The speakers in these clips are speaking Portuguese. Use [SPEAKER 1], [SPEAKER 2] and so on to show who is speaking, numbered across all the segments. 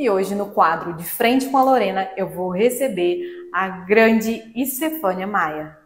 [SPEAKER 1] E hoje no quadro De Frente com a Lorena eu vou receber a grande Estefânia Maia.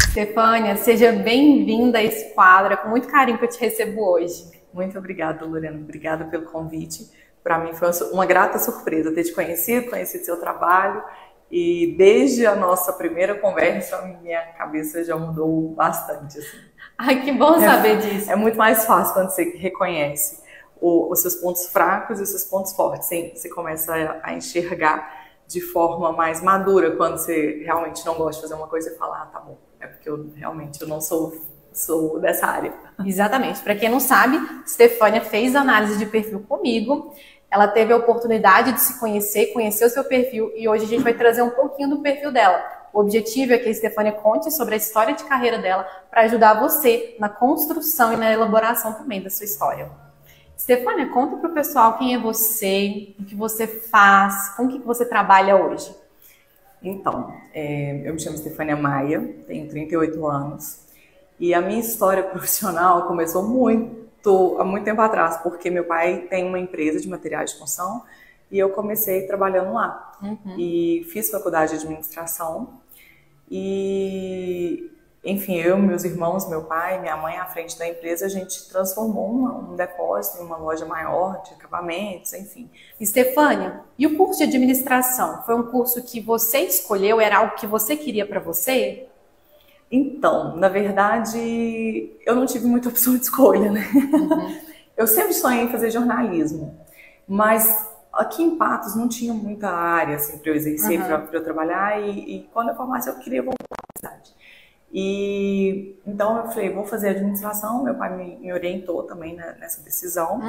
[SPEAKER 1] Estefânia, seja bem-vinda a esse quadro, é com muito carinho que eu te recebo hoje.
[SPEAKER 2] Muito obrigada, Lorena, obrigada pelo convite. Para mim foi uma grata surpresa ter te conhecido seu trabalho, e desde a nossa primeira conversa minha cabeça já mudou bastante. Assim.
[SPEAKER 1] Ai, que bom saber disso.
[SPEAKER 2] É muito mais fácil quando você reconhece os seus pontos fracos e os seus pontos fortes. Você começa a enxergar de forma mais madura quando você realmente não gosta de fazer uma coisa e fala, tá bom, é porque eu realmente não sou dessa área.
[SPEAKER 1] Exatamente. Para quem não sabe, Estefânia fez análise de perfil comigo. Ela teve a oportunidade de se conhecer, conhecer o seu perfil, e hoje a gente vai trazer um pouquinho do perfil dela. O objetivo é que a Estefânia conte sobre a história de carreira dela para ajudar você na construção e na elaboração também da sua história. Estefânia, conta para o pessoal quem é você, o que você faz, com o que você trabalha hoje.
[SPEAKER 2] Então, eu me chamo Estefânia Maia, tenho 38 anos, e a minha história profissional começou há muito tempo atrás, porque meu pai tem uma empresa de materiais de construção e eu comecei trabalhando lá. E fiz faculdade de administração e, enfim, eu, meus irmãos, meu pai, minha mãe à frente da empresa, a gente transformou um depósito em uma loja maior de acabamentos, enfim.
[SPEAKER 1] Estefânia, e o curso de administração? Foi um curso que você escolheu? Era algo que você queria para você?
[SPEAKER 2] Então, na verdade, eu não tive muita opção de escolha, né? Eu sempre sonhei em fazer jornalismo, mas aqui em Patos não tinha muita área assim, para eu exercer, para eu trabalhar, e quando eu formasse eu queria voltar à cidade. E então eu falei, vou fazer administração. Meu pai me orientou também nessa decisão.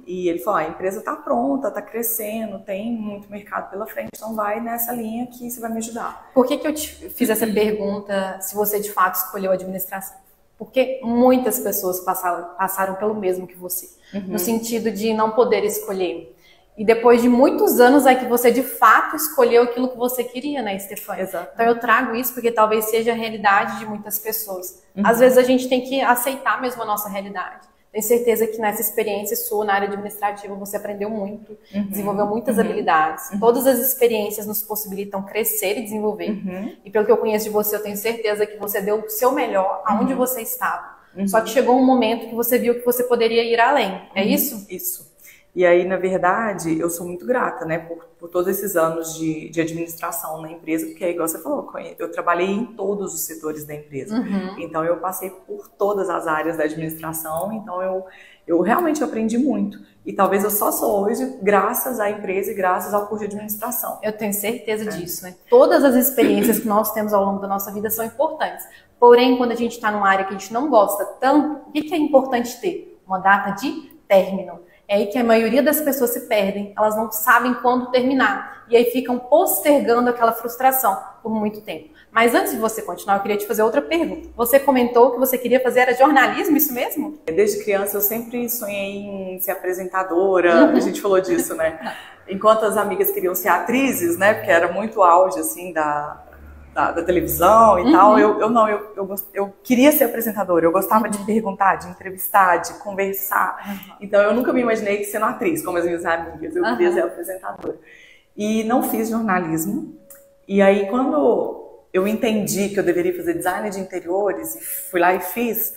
[SPEAKER 2] E ele falou, a empresa está pronta, está crescendo, tem muito mercado pela frente, então vai nessa linha que você vai me ajudar.
[SPEAKER 1] Por que eu te fiz essa pergunta, se você de fato escolheu a administração? Porque muitas pessoas passaram pelo mesmo que você, no sentido de não poder escolher. E depois de muitos anos é que você de fato escolheu aquilo que você queria, né, Estefânia?
[SPEAKER 2] Exato.
[SPEAKER 1] Então eu trago isso porque talvez seja a realidade de muitas pessoas. Às vezes a gente tem que aceitar mesmo a nossa realidade. Tenho certeza que nessa experiência sua na área administrativa você aprendeu muito, desenvolveu muitas habilidades. Todas as experiências nos possibilitam crescer e desenvolver. E pelo que eu conheço de você, eu tenho certeza que você deu o seu melhor aonde você estava. Só que chegou um momento que você viu que você poderia ir além. É isso?
[SPEAKER 2] Isso. E aí, na verdade, eu sou muito grata, né, por todos esses anos de administração na empresa, porque, igual você falou, eu trabalhei em todos os setores da empresa. Então, eu passei por todas as áreas da administração, então eu realmente aprendi muito. E talvez eu só sou hoje graças à empresa e graças ao curso de administração.
[SPEAKER 1] Eu tenho certeza disso, né? Todas as experiências que nós temos ao longo da nossa vida são importantes. Porém, quando a gente está numa área que a gente não gosta tanto, o que é importante ter? Uma data de término. É aí que a maioria das pessoas se perdem, elas não sabem quando terminar, e aí ficam postergando aquela frustração por muito tempo. Mas antes de você continuar, eu queria te fazer outra pergunta. Você comentou que você queria fazer era jornalismo, isso mesmo?
[SPEAKER 2] Desde criança eu sempre sonhei em ser apresentadora, a gente falou disso, né? Enquanto as amigas queriam ser atrizes, né, porque era muito auge, assim, da televisão e tal, eu queria ser apresentadora, eu gostava de perguntar, de entrevistar, de conversar, então eu nunca me imaginei sendo atriz, como as minhas amigas, eu queria ser apresentadora. E não fiz jornalismo, e aí quando eu entendi que eu deveria fazer design de interiores, e fui lá e fiz,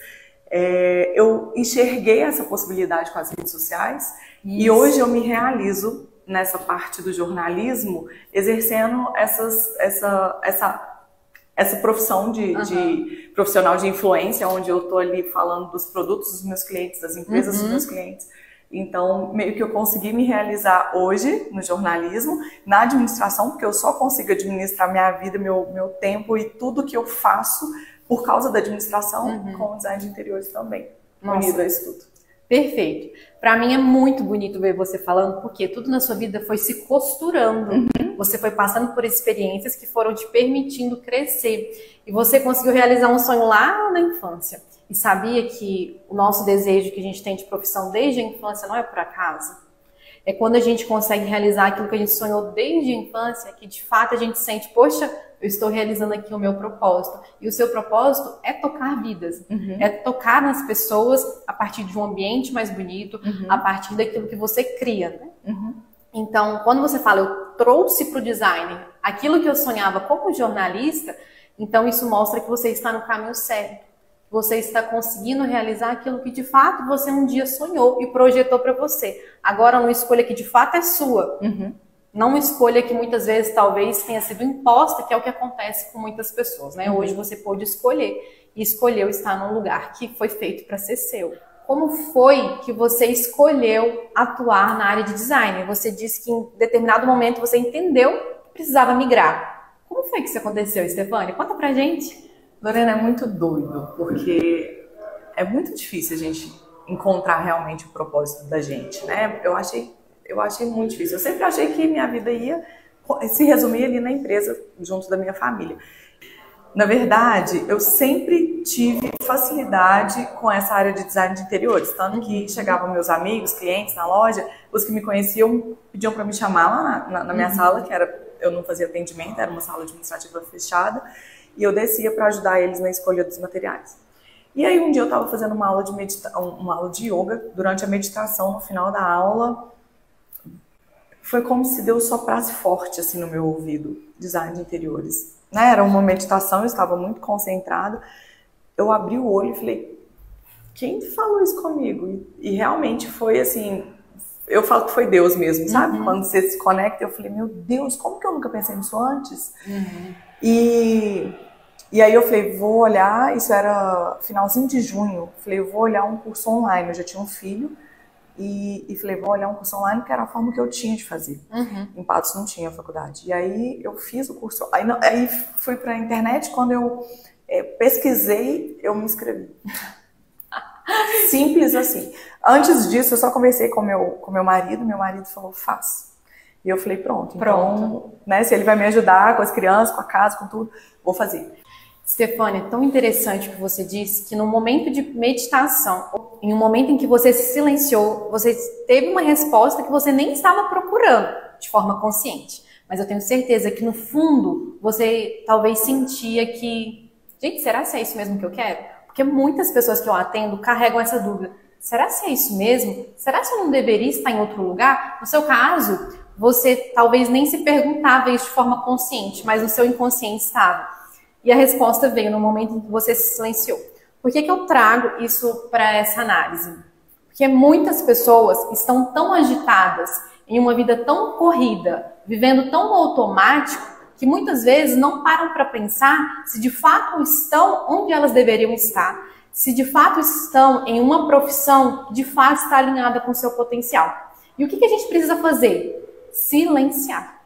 [SPEAKER 2] eu enxerguei essa possibilidade com as redes sociais, e hoje eu me realizo nessa parte do jornalismo, exercendo essa profissão de profissional de influência, onde eu estou ali falando dos produtos dos meus clientes, das empresas dos meus clientes. Então, meio que eu consegui me realizar hoje no jornalismo, na administração, porque eu só consigo administrar minha vida, meu tempo e tudo que eu faço por causa da administração, com o design de interiores também, unido a isso tudo.
[SPEAKER 1] Perfeito. Para mim é muito bonito ver você falando, porque tudo na sua vida foi se costurando. Você foi passando por experiências que foram te permitindo crescer. E você conseguiu realizar um sonho lá na infância. E sabia que o nosso desejo que a gente tem de profissão desde a infância não é por acaso? É quando a gente consegue realizar aquilo que a gente sonhou desde a infância, que de fato a gente sente, poxa, eu estou realizando aqui o meu propósito. E o seu propósito é tocar vidas, é tocar nas pessoas a partir de um ambiente mais bonito, a partir daquilo que você cria, né? Então, quando você fala, eu trouxe para o design aquilo que eu sonhava como jornalista, então isso mostra que você está no caminho certo. Você está conseguindo realizar aquilo que de fato você um dia sonhou e projetou para você. Agora, uma escolha que de fato é sua. Não uma escolha que muitas vezes talvez tenha sido imposta, que é o que acontece com muitas pessoas, né? Hoje você pôde escolher e escolheu estar num lugar que foi feito para ser seu. Como foi que você escolheu atuar na área de design? Você disse que em determinado momento você entendeu que precisava migrar. Como foi que isso aconteceu, Stefânia? Conta pra gente.
[SPEAKER 2] Lorena, é muito doido, porque é muito difícil a gente encontrar realmente o propósito da gente, né? Eu achei muito difícil. Eu sempre achei que minha vida ia se resumir ali na empresa, junto da minha família. Na verdade, eu sempre tive facilidade com essa área de design de interiores, tanto que chegavam meus amigos, clientes na loja, os que me conheciam pediam para me chamar lá na minha sala, que eu não fazia atendimento, era uma sala administrativa fechada, e eu descia para ajudar eles na escolha dos materiais. E aí um dia eu estava fazendo uma aula de yoga, durante a meditação, no final da aula, foi como se Deus soprasse forte assim no meu ouvido, design de interiores. Né? Era uma meditação, eu estava muito concentrada. Eu abri o olho e falei, quem falou isso comigo? E realmente foi assim, eu falo que foi Deus mesmo, sabe? Quando você se conecta, eu falei, meu Deus, como que eu nunca pensei nisso antes? E aí eu falei, vou olhar, isso era finalzinho de junho, falei, eu vou olhar um curso online, eu já tinha um filho, e falei, vou olhar um curso online, que era a forma que eu tinha de fazer. Em Patos não tinha faculdade. E aí eu fiz o curso, aí fui pra internet, quando eu pesquisei, eu me inscrevi. Simples assim. Antes disso, eu só conversei com meu marido falou, faz. E eu falei, pronto. Então, né, se ele vai me ajudar com as crianças, com a casa, com tudo, vou fazer.
[SPEAKER 1] Stefânia, é tão interessante o que você disse, que no momento de meditação, em um momento em que você se silenciou, você teve uma resposta que você nem estava procurando de forma consciente. Mas eu tenho certeza que no fundo, você talvez sentia que, gente, será que é isso mesmo que eu quero? Porque muitas pessoas que eu atendo carregam essa dúvida. Será que é isso mesmo? Será que eu não deveria estar em outro lugar? No seu caso, você talvez nem se perguntava isso de forma consciente, mas no seu inconsciente estava. E a resposta veio no momento em que você se silenciou. Por que eu trago isso para essa análise? Porque muitas pessoas estão tão agitadas, em uma vida tão corrida, vivendo tão no automático, que muitas vezes não param para pensar se de fato estão onde elas deveriam estar, se de fato estão em uma profissão que de fato está alinhada com o seu potencial. E o que a gente precisa fazer? Silenciar.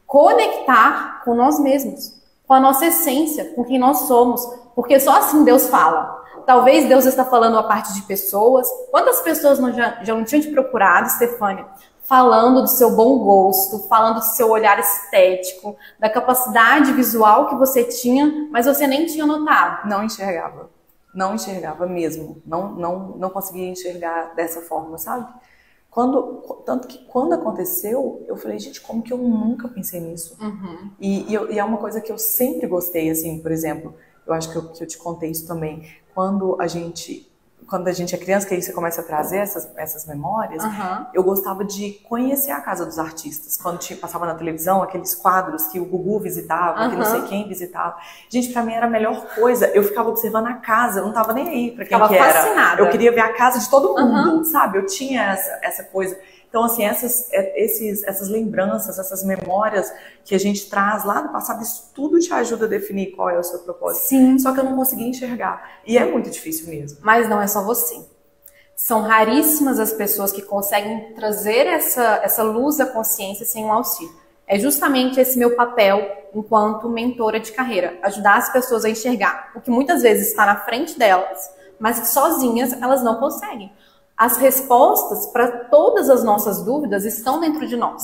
[SPEAKER 1] Conectar com nós mesmos, com a nossa essência, com quem nós somos, porque só assim Deus fala. Talvez Deus está falando a parte de pessoas. Quantas pessoas já não tinham te procurado, Stefânia, falando do seu bom gosto, falando do seu olhar estético, da capacidade visual que você tinha, mas você nem tinha notado?
[SPEAKER 2] Não enxergava mesmo. Não conseguia enxergar dessa forma, sabe? Tanto que quando aconteceu, eu falei, gente, como que eu nunca pensei nisso? E é uma coisa que eu sempre gostei, assim, por exemplo, eu acho que eu te contei isso também, quando a gente é criança, que aí você começa a trazer essas memórias, eu gostava de conhecer a casa dos artistas, quando passava na televisão, aqueles quadros que o Gugu visitava, que não sei quem visitava. Gente, pra mim era a melhor coisa, eu ficava observando a casa, eu não tava nem aí pra quem que era.
[SPEAKER 1] Fascinada.
[SPEAKER 2] Eu queria ver a casa de todo mundo, sabe? Eu tinha essa coisa. Então, assim, essas lembranças, essas memórias que a gente traz lá do passado, isso tudo te ajuda a definir qual é o seu propósito.
[SPEAKER 1] Sim.
[SPEAKER 2] Só que eu não conseguia enxergar. E é muito difícil mesmo.
[SPEAKER 1] Mas não é só você. São raríssimas as pessoas que conseguem trazer essa luz à consciência sem um auxílio. É justamente esse meu papel enquanto mentora de carreira. Ajudar as pessoas a enxergar o que muitas vezes está na frente delas, mas que sozinhas elas não conseguem. As respostas para todas as nossas dúvidas estão dentro de nós.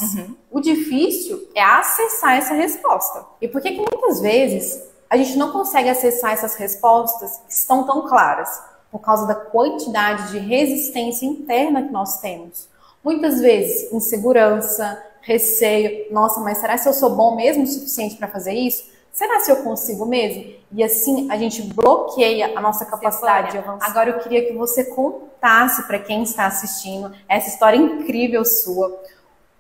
[SPEAKER 1] O difícil é acessar essa resposta. E por que muitas vezes a gente não consegue acessar essas respostas que estão tão claras? Por causa da quantidade de resistência interna que nós temos. Muitas vezes, insegurança, receio. Nossa, mas será que eu sou bom mesmo o suficiente para fazer isso? será se eu consigo mesmo? E assim a gente bloqueia a nossa capacidade de avançar. Agora eu queria que você contasse para quem está assistindo essa história incrível sua.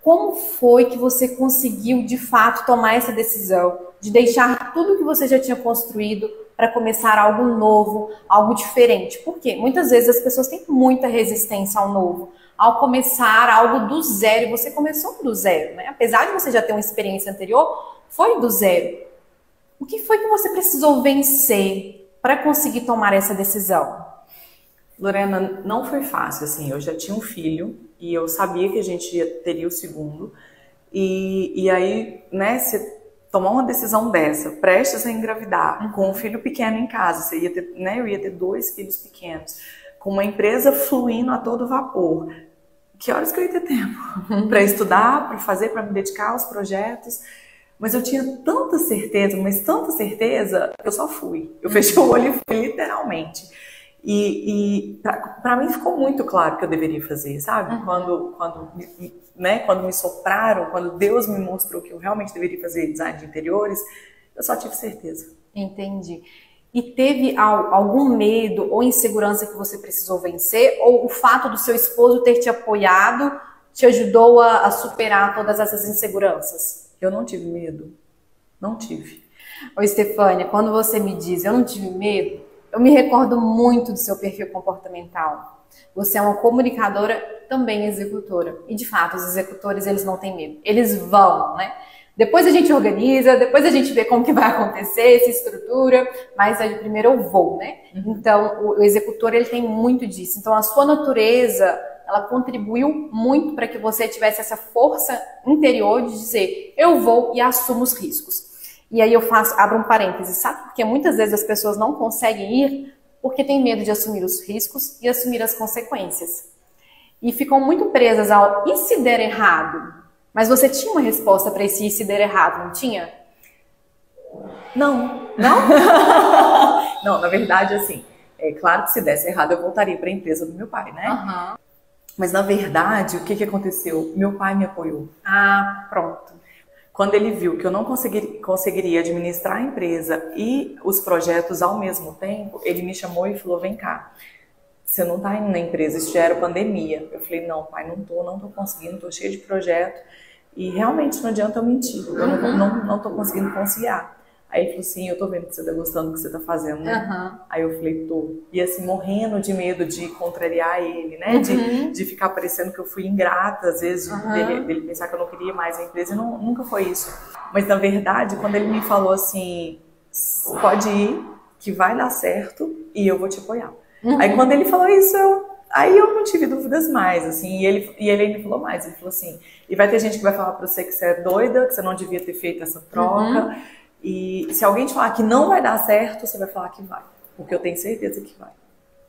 [SPEAKER 1] Como foi que você conseguiu de fato tomar essa decisão de deixar tudo que você já tinha construído para começar algo novo, algo diferente? Porque muitas vezes as pessoas têm muita resistência ao novo, ao começar algo do zero. E você começou do zero, né? Apesar de você já ter uma experiência anterior, foi do zero. O que foi que você precisou vencer para conseguir tomar essa decisão?
[SPEAKER 2] Lorena, não foi fácil, assim, eu já tinha um filho e eu sabia que a gente teria o segundo e aí, né, você tomar uma decisão dessa, prestes a engravidar, com um filho pequeno em casa, você ia ter, né, eu ia ter 2 filhos pequenos, com uma empresa fluindo a todo vapor, que horas que eu ia ter tempo para estudar, para fazer, para me dedicar aos projetos? Mas eu tinha tanta certeza, mas tanta certeza, eu só fui. Eu fechei o olho e fui, literalmente. E para mim ficou muito claro que eu deveria fazer, sabe? Quando me sopraram, quando Deus me mostrou que eu realmente deveria fazer design de interiores, eu só tive certeza.
[SPEAKER 1] Entendi. E teve algum medo ou insegurança que você precisou vencer? Ou o fato do seu esposo ter te apoiado te ajudou a superar todas essas inseguranças?
[SPEAKER 2] Eu não tive medo. Não tive.
[SPEAKER 1] Ô, Stefânia, quando você me diz eu não tive medo, eu me recordo muito do seu perfil comportamental. Você é uma comunicadora, também executora. E, de fato, os executores, eles não têm medo. Eles vão, né? Depois a gente organiza, depois a gente vê como que vai acontecer, se estrutura, mas aí primeiro eu vou, né? Então, o executor, ele tem muito disso. Então, a sua natureza, ela contribuiu muito para que você tivesse essa força interior de dizer, eu vou e assumo os riscos. E aí eu abro um parênteses, sabe? Porque muitas vezes as pessoas não conseguem ir porque têm medo de assumir os riscos e assumir as consequências. E ficam muito presas ao e se der errado? Mas você tinha uma resposta para esse e se der errado, não tinha?
[SPEAKER 2] Não. Não? Não, na verdade, assim, é claro que se desse errado eu voltaria para a empresa do meu pai, né?
[SPEAKER 1] Uhum.
[SPEAKER 2] Mas na verdade, o que aconteceu? Meu pai me apoiou.
[SPEAKER 1] Ah, pronto.
[SPEAKER 2] Quando ele viu que eu não conseguiria administrar a empresa e os projetos ao mesmo tempo, ele me chamou e falou, vem cá, você não tá indo na empresa, isso já era pandemia. Eu falei, não, pai, não tô conseguindo, tô cheia de projeto e realmente não adianta eu mentir, eu não tô conseguindo conciliar. Aí ele falou assim, eu tô vendo que você tá gostando do que você tá fazendo, né? Aí eu falei, tô. E assim, morrendo de medo de contrariar ele, né? De ficar parecendo que eu fui ingrata, às vezes, dele pensar que eu não queria mais a empresa. E nunca foi isso. Mas, na verdade, quando ele me falou assim, pode ir, que vai dar certo e eu vou te apoiar. Aí, quando ele falou isso, aí eu não tive dúvidas mais, assim. E ele ainda falou mais. Ele falou assim, e vai ter gente que vai falar pra você que você é doida, que você não devia ter feito essa troca. E se alguém te falar que não vai dar certo, você vai falar que vai. Porque eu tenho certeza que vai.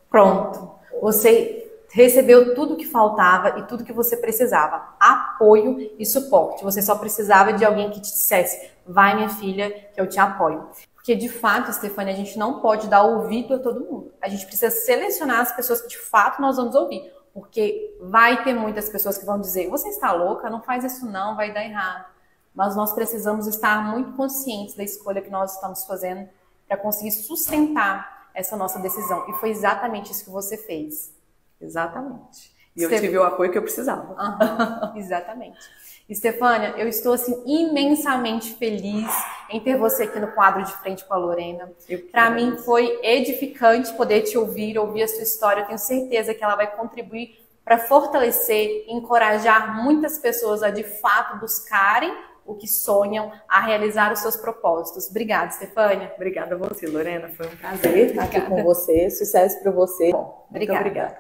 [SPEAKER 1] Pronto. Você recebeu tudo que faltava e tudo que você precisava. Apoio e suporte. Você só precisava de alguém que te dissesse, vai minha filha, que eu te apoio. Porque de fato, Stefânia, a gente não pode dar ouvido a todo mundo. A gente precisa selecionar as pessoas que de fato nós vamos ouvir. Porque vai ter muitas pessoas que vão dizer, você está louca? Não faz isso não, vai dar errado. Mas nós precisamos estar muito conscientes da escolha que nós estamos fazendo para conseguir sustentar essa nossa decisão. E foi exatamente isso que você fez.
[SPEAKER 2] Exatamente. E eu tive o apoio que eu precisava.
[SPEAKER 1] Exatamente. Stefânia, eu estou assim imensamente feliz em ter você aqui no quadro de frente com a Lorena. Para mim foi edificante poder te ouvir a sua história. Eu tenho certeza que ela vai contribuir para fortalecer e encorajar muitas pessoas a de fato buscarem o que sonham, a realizar os seus propósitos. Obrigada, Stefânia.
[SPEAKER 2] Obrigada a você, Lorena. Foi um prazer estar aqui com você. Sucesso para você. Bom, muito obrigada.